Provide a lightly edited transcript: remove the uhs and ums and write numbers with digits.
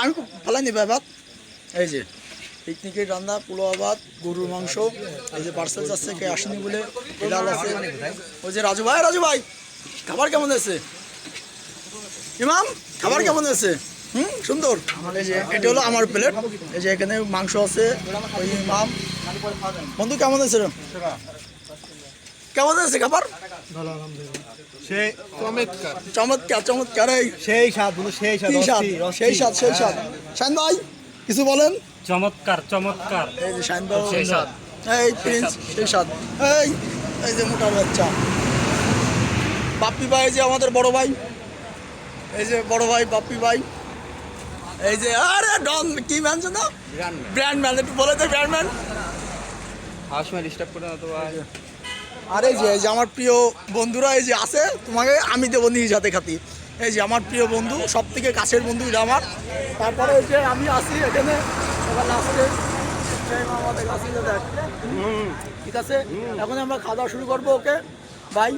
আমি খুব ভালো নি ভাত। এই যে পিকনিকের রান্না, পোলাও ভাত, গরুর মাংস, এই যে পার্সেল যাচ্ছে, কে আসেনি বলে ডাল আছে। ওই যে রাজু ভাই খাবার কেমন আছে? ইমাম খাবার কেমন আছে? সুন্দর। এই যে এটা হলো আমার প্লেট। এই যে এখানে মাংস আছে। ওই ইমাম বন্ধু কেমন আছে? কেমন আছে খাবার? চমৎকার চমৎকার। সেই স্বাদ সেই স্বাদ শাইন ভাই কিছু বলেন? চমৎকার চমৎকার। এই যে শাইন ভাই সেই স্বাদ, এই প্রিন্স সেই স্বাদ। এই যে মোটার বাচ্চা বাপ্পি ভাই, যে আমাদের বড় ভাই, এই যে বড় ভাই বাপ্পি ভাই। এই যে আরে ডন কি ম্যান না, ব্র্যান্ড ম্যান, একটু বলে দে ব্র্যান্ড ম্যান। আর এই যে আমার প্রিয় বন্ধুরা এই যে আছে, তোমাকে আমি দেবো নিজ হাতে খাতি। এই যে আমার প্রিয় বন্ধু, সব থেকে কাছের বন্ধু এটা আমার। তারপরে এই যে আমি আসি এখানে লাস্টে, আমাদের কাছে দেখ। ঠিক আছে, এখন আমরা খাওয়া দাওয়া শুরু করবো। Okay bye.